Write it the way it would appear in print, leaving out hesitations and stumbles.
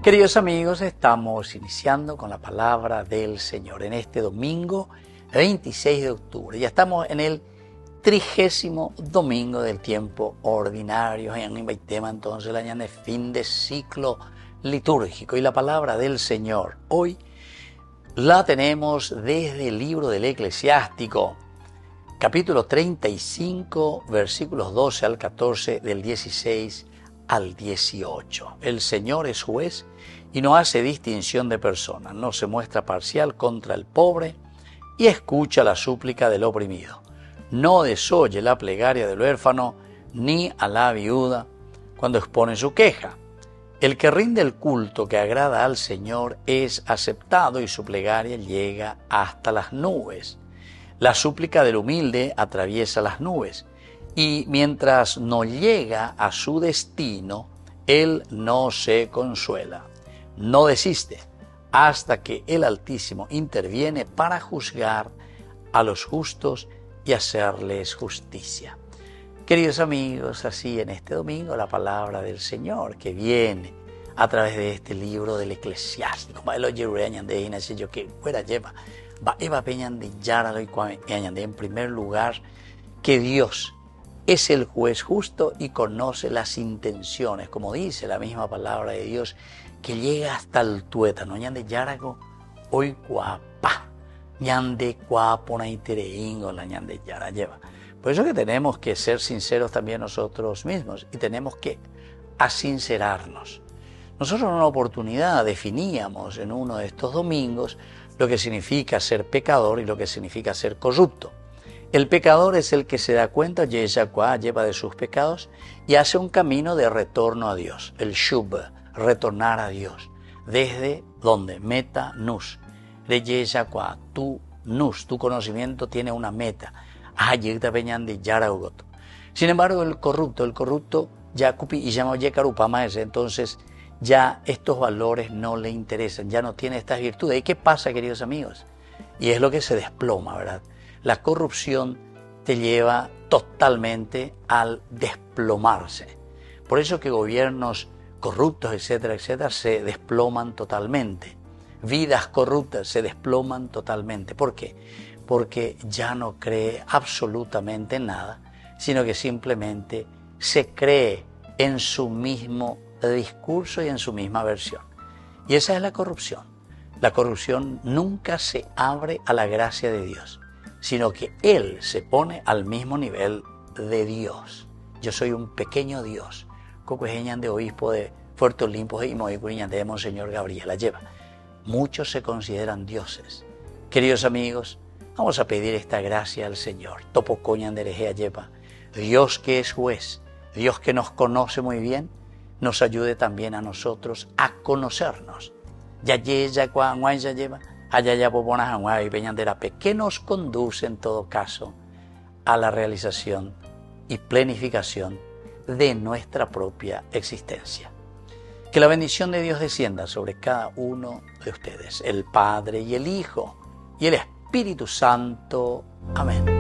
Queridos amigos, estamos iniciando con la palabra del Señor en este domingo 26 de octubre. Ya estamos en el 30º domingo del tiempo ordinario. En un tema entonces la de fin de ciclo litúrgico y la palabra del Señor. Hoy la tenemos desde el libro del Eclesiástico, capítulo 35, versículos 12 al 14, del 16 al 18. El Señor es juez y no hace distinción de personas, no se muestra parcial contra el pobre y escucha la súplica del oprimido. No desoye la plegaria del huérfano ni a la viuda cuando expone su queja. El que rinde el culto que agrada al Señor es aceptado y su plegaria llega hasta las nubes. La súplica del humilde atraviesa las nubes y mientras no llega a su destino, él no se consuela, no desiste hasta que el Altísimo interviene para juzgar a los justos y hacerles justicia. Queridos amigos, así en este domingo la palabra del Señor que viene a través de este libro del Eclesiástico. En primer lugar, que Dios es el juez justo y conoce las intenciones, como dice la misma palabra de Dios, que llega hasta el tuétano. Ñande yarago hoy cuapa, ñande cuapona y tereingo la ñande yara lleva. Por eso que tenemos que ser sinceros también nosotros mismos y tenemos que asincerarnos. Nosotros en una oportunidad definíamos en uno de estos domingos lo que significa ser pecador y lo que significa ser corrupto. El pecador es el que se da cuenta, lleva de sus pecados y hace un camino de retorno a Dios. El shub, retornar a Dios. ¿Desde dónde? Meta nus. Tu conocimiento tiene una meta. Sin embargo, el corrupto, ya cupi y llama yecarupama ese, entonces ya estos valores no le interesan, ya no tiene estas virtudes. ¿Y qué pasa, queridos amigos? Y es lo que se desploma, ¿verdad? La corrupción te lleva totalmente al desplomarse. Por eso que gobiernos corruptos, etcétera, etcétera, se desploman totalmente. Vidas corruptas se desploman totalmente. ¿Por qué? Porque ya no cree absolutamente nada, sino que simplemente se cree en su mismo discurso y en su misma versión. Y esa es la corrupción. La corrupción nunca se abre a la gracia de Dios, sino que Él se pone al mismo nivel de Dios. Yo soy un pequeño Dios. Cocuejeñan de obispo de Fuerte Olimpo y Moicuriñan de Monseñor Gabriela lleva. Muchos se consideran dioses. Queridos amigos, vamos a pedir esta gracia al Señor. Topocoñan de Erejea lleva. Dios que es juez, Dios que nos conoce muy bien, nos ayude también a nosotros a conocernos. Ya lleva. Que nos conduce en todo caso a la realización y planificación de nuestra propia existencia. Que la bendición de Dios descienda sobre cada uno de ustedes, el Padre y el Hijo y el Espíritu Santo. Amén.